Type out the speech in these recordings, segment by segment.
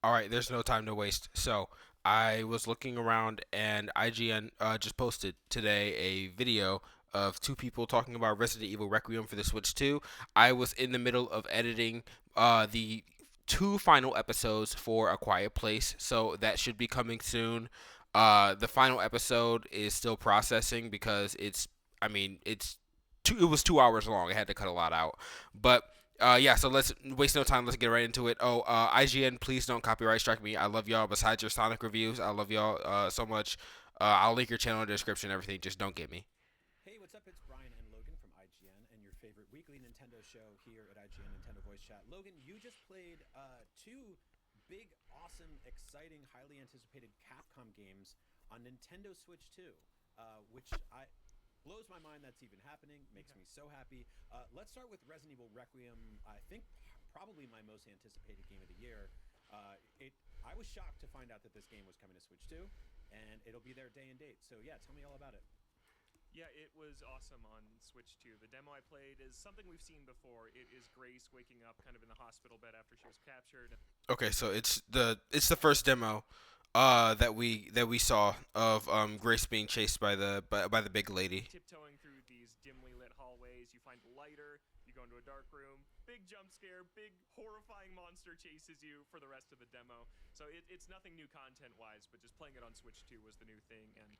All right, there's no time to waste. So I was looking around, and IGN just posted today a video of two people talking about Resident Evil Requiem for the Switch 2. I was in the middle of editing the two final episodes for A Quiet Place, so that should be coming soon. The final episode is still processing because I mean, it was 2 hours long. I had to cut a lot out, but yeah, so let's waste no time. Let's get right into it. Oh, IGN, please don't copyright strike me. I love y'all. Besides your Sonic reviews, I love y'all so much. I'll link your channel in the description and everything. Just don't get me. Hey, what's up? It's Brian and Logan from IGN and your favorite weekly Nintendo show here at IGN Nintendo Voice Chat. Logan, you just played two big, awesome, exciting, highly anticipated Capcom games on Nintendo Switch 2, which I blows my mind that's even happening. Makes me so happy. Let's start with Resident Evil Requiem. I think probably my most anticipated game of the year. It I was shocked to find out that this game was coming to Switch 2, and it'll be there day and date. So yeah, tell me all about it. Yeah, it was awesome on Switch 2. The demo I played is something we've seen before. It is Grace waking up kind of in the hospital bed after she was captured. Okay, so it's the first demo that we saw of Grace being chased by the big lady. Tiptoeing through these dimly lit hallways, you find a lighter, you go into a dark room, big jump scare, big horrifying monster chases you for the rest of the demo. So it's nothing new content-wise, but just playing it on Switch 2 was the new thing, and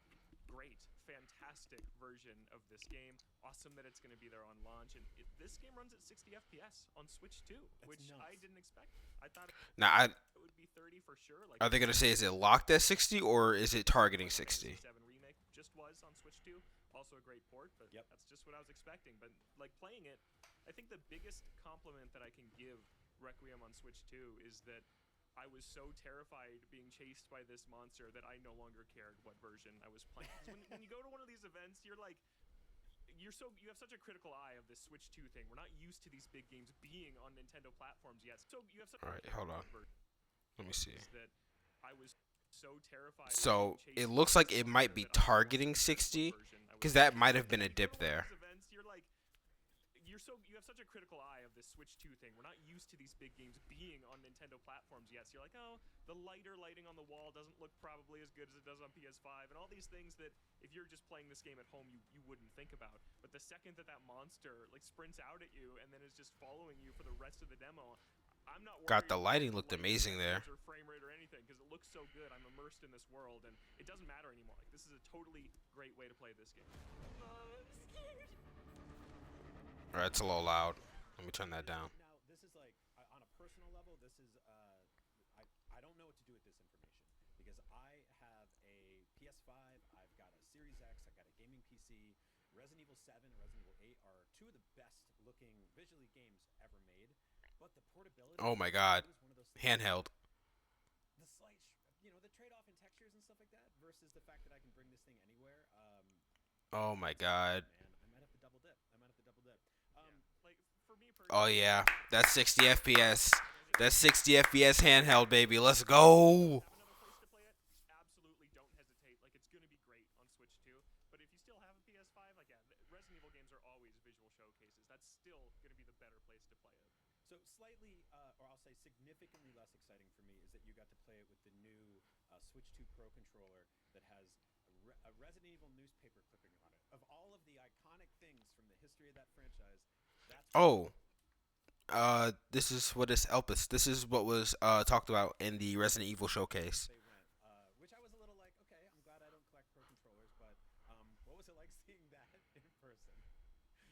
great, fantastic version of this game. Awesome that it's going to be there on launch, and this game runs at 60 FPS on Switch 2, That's which I nuts. didn't expect. I thought Now, it would be 30 for sure, like are they gonna say is it locked at 60 or is it targeting Final Fantasy 60? VII Remake just was on Switch 2. Also a great port, but Yep. that's just what I was expecting. But like playing it, I think the biggest compliment that I can give Requiem on Switch 2 is that I was so terrified being chased by this monster that I no longer cared what version I was playing. 'Cause when you go to one of these events, you have such a critical eye of this Switch 2 thing. We're not used to these big games being on Nintendo platforms yet. So you have such All right, hold on. what version Let me see. is that I was so terrified of being So it chased by looks this like it might monster be that I no longer targeting cared what 60 version I was because that playing. might So have been a when you go dip to one of there. these events, you have such a critical eye of this Switch 2 thing. We're not used to these big games being on Nintendo platforms yet. So you're like, oh, the lighter lighting on the wall doesn't look probably as good as it does on PS5, and all these things that if you're just playing this game at home, you wouldn't think about. But the second that that monster like sprints out at you and then is just following you for the rest of the demo, I'm not God, worried the about lighting looked light amazing there. textures or frame rate or anything because it looks so good. I'm immersed in this world, and it doesn't matter anymore. Like this is a totally great way to play this game. I'm scared. All right, it's a little loud. Let me turn that down. Now, this is like on a personal level. This is I don't know what to do with this information because I have a PS5. I've got a Series X. I've got a gaming PC. Resident Evil 7 and Resident Evil 8 are two of the best looking visually games ever made. But the portability Oh is my God, always one of those things that handheld. the slight, the trade off in textures and stuff like that versus the fact that I can bring this thing anywhere. Oh my It's tough, God. man. I might have to double dip. I might have to double dip. Yeah, like for me Oh personally, yeah, I think that's 60 Resident Evil FPS. That's Resident Evil 60 8 FPS handheld, baby. Let's if you go. have another place to play it, absolutely don't hesitate. Like it's gonna be great on Switch 2. But if you still have a PS5, like yeah, Resident Evil games are always visual showcases. That's still gonna be the better place to play it. So slightly, or I'll say significantly less exciting for me is that you got to play it with the new Switch 2 Pro controller that has a Resident Evil newspaper clipping on it. Of all of the iconic things from the history of that franchise, that's one of Oh, this is what is Elpis. This is what was talked about in the Resident Evil showcase. they went. Which I was a little like, okay, I'm glad I don't collect Pro controllers, but what was it like seeing that in person?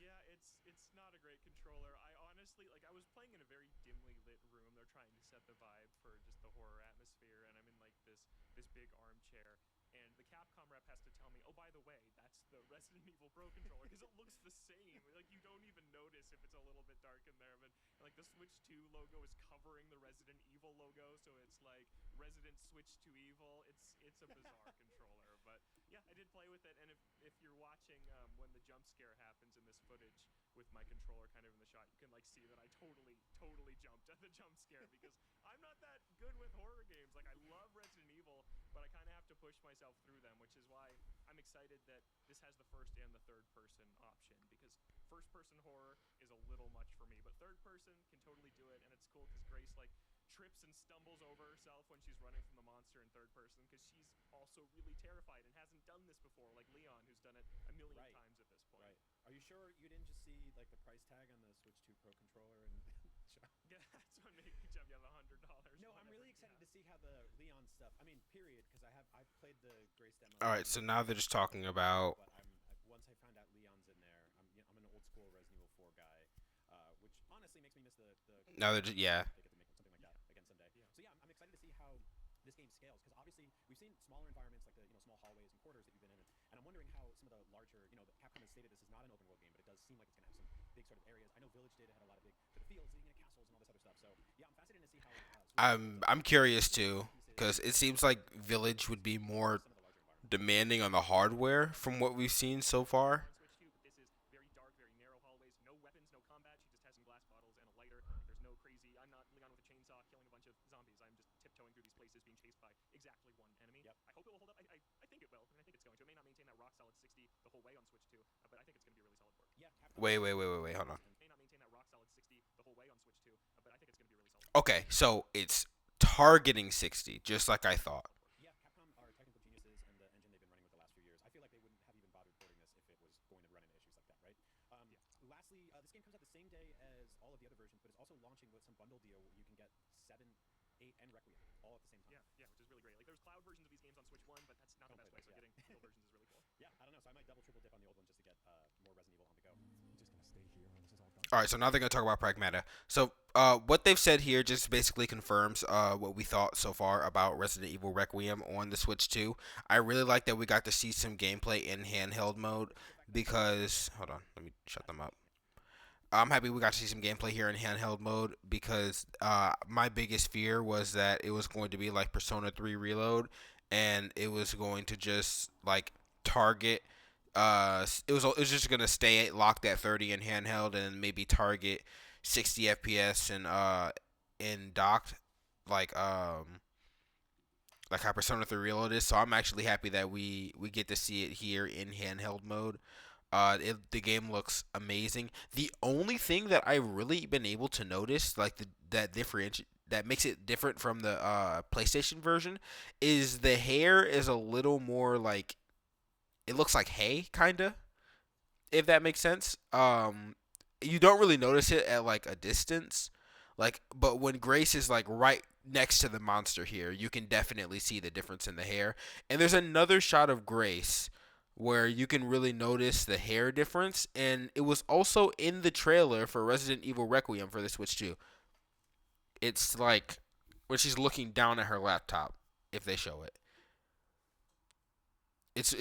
Yeah, it's not a great controller. I honestly like I was playing in a very dimly lit room. They're trying to set the vibe for just the horror atmosphere, and I'm in like this big armchair. And the Capcom rep has to tell me, oh, by the way, that's the Resident Evil Pro controller because it looks the same. Like you don't even notice if it's a little bit dark in there, but like the Switch 2 logo is covering the Resident Evil logo, so it's like Resident Switch 2 Evil. It's a bizarre controller, but yeah, I did play with it. And if you're watching when the jump scare happens in this footage with my controller kind of in the shot, you can like see that I totally jumped at the jump scare because I'm not that good with horror games. Like I love Resident Evil, but I kind of have to push myself through them, which is why I'm excited that this has the first and the third person option because first person horror is a little much for me, but third person can totally do it, and it's cool because Grace like trips and stumbles over herself when she's running from the monster in third person because she's also really terrified and hasn't done this before, like Leon, who's done it a million Right. times at this point. Right. Are you sure you didn't just see like the price tag on the Switch 2 Pro controller and Yeah, that's what made me jump. You have $100. No, I'm really excited to see how the Leon stuff. I mean, period, because I've played the Grace demo. All right, so now they're just talking about. But once I found out Leon's in there, I'm an old school Resident Evil 4 guy, which honestly makes me miss the. Now they're just, yeah. They get to make something like that again someday. Yeah. So yeah, I'm excited to see how this game scales because obviously we've seen smaller environments like the small hallways and corridors that you've been in, and I'm wondering how some of the larger Capcom has stated this is not an open world game, but it does seem like it's gonna have some big sort of areas. I know Village did, it had a lot of big sort of fields leading into castles and all this other stuff. So yeah, I'm fascinated to see how. I'm curious too, because it seems like Village would be more demanding on the hardware from what we've seen so far. On Switch 2, but this is very dark, very narrow hallways, no weapons, no combat. She just has some glass bottles and a lighter. There's no crazy. I'm not Leon with a chainsaw killing a bunch of zombies. I'm just tiptoeing through these places, being chased by exactly one enemy. Yep. I hope it will hold up. I think it will, and I think it's going to. It may not maintain that rock solid 60 the whole way on Switch 2, but I think it's going to be a really solid port. Yeah. Wait, hold on. It may not maintain that rock solid 60 the whole way on Switch 2, but I think it's going to be a really solid port. Okay, so it's targeting 60, just like I thought. Yeah, Capcom are technical geniuses, and the engine they've been running with the last few years. I feel like they wouldn't have even bothered porting this if it was going to run into issues like that, right? Lastly, this game comes out the same day as all of the other versions, but it's also launching with some bundle deal where you can get 7, 8, and Requiem all at the same time. Yeah, which is really great. Like there's cloud versions of these games on Switch 1, but that's not the best way. So getting bundle versions is really cool. Yeah, I don't know. So I might double, triple dip on the old one just to get more Resident Evil on the go. I'm just gonna stay here when this is all done. All right, so now they're gonna talk about Pragmata. So, what they've said here just basically confirms what we thought so far about Resident Evil Requiem on the Switch 2. I really like that we got to see some gameplay in handheld mode because hold on, let me shut them up. I'm happy we got to see some gameplay here in handheld mode because my biggest fear was that it was going to be like Persona 3 Reload and it was going to just like target it was just gonna stay locked at 30 in handheld and maybe target 60 FPS and in docked like like how Persona 3 Reload is. So I'm actually happy that we get to see it here in handheld mode. The game looks amazing. The only thing that I've really been able to notice, like that makes it different from the PlayStation version, is the hair is a little more like it looks like hay, kinda, if that makes sense. You don't really notice it at like a distance, like, but when Grace is like right next to the monster here, you can definitely see the difference in the hair. And there's another shot of Grace where you can really notice the hair difference, and it was also in the trailer for Resident Evil Requiem for the Switch 2. It's like when she's looking down at her laptop, if they show it. It's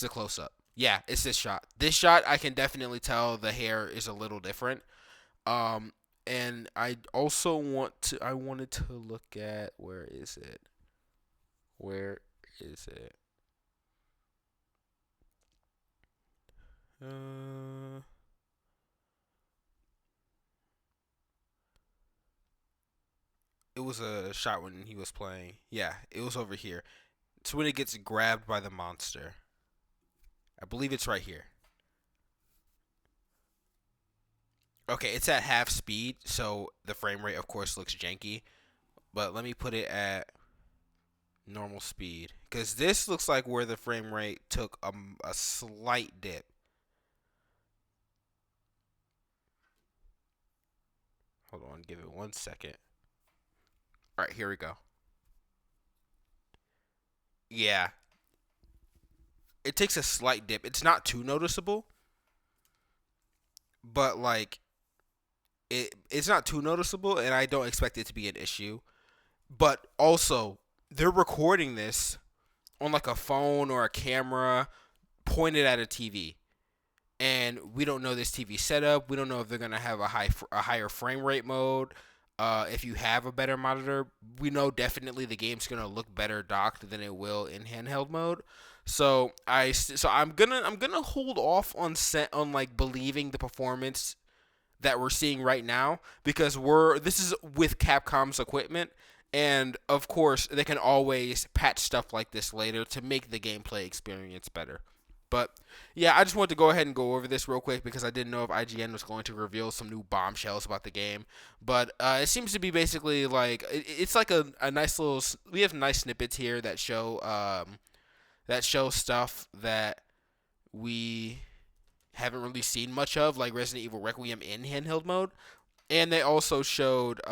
the close up. Yeah, it's this shot. This shot I can definitely tell the hair is a little different. And I also wanted to look at where is it? Where is it? It was a shot when he was playing. Yeah, it was over here. It's when it gets grabbed by the monster. I believe it's right here. Okay, it's at half speed, so the frame rate, of course, looks janky. But let me put it at normal speed. Because this looks like where the frame rate took a slight dip. Hold on, give it 1 second. Alright, here we go. Yeah. It takes a slight dip. It's not too noticeable. But, like, it's not too noticeable, and I don't expect it to be an issue. But also, they're recording this on, like, a phone or a camera pointed at a TV. And we don't know this TV setup. We don't know if they're going to have a higher frame rate mode. If you have a better monitor, we know definitely the game's gonna look better docked than it will in handheld mode. So I'm gonna hold off on like believing the performance that we're seeing right now because this is with Capcom's equipment, and of course they can always patch stuff like this later to make the gameplay experience better. But yeah, I just wanted to go ahead and go over this real quick because I didn't know if IGN was going to reveal some new bombshells about the game. But it seems to be basically like it's like a nice little. We have nice snippets here that show stuff that we haven't really seen much of, like Resident Evil Requiem in handheld mode. And they also showed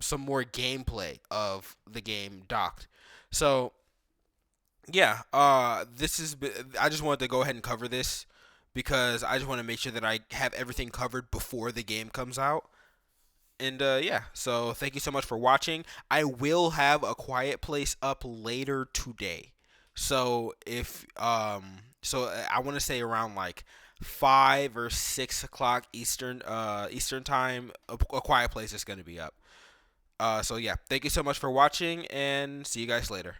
some more gameplay of the game docked. So yeah, this is. I just wanted to go ahead and cover this because I just want to make sure that I have everything covered before the game comes out. And yeah, so thank you so much for watching. I will have a quiet place up later today. So I want to say around like 5 or 6 o'clock Eastern time, a quiet place is going to be up. So yeah, thank you so much for watching, and see you guys later.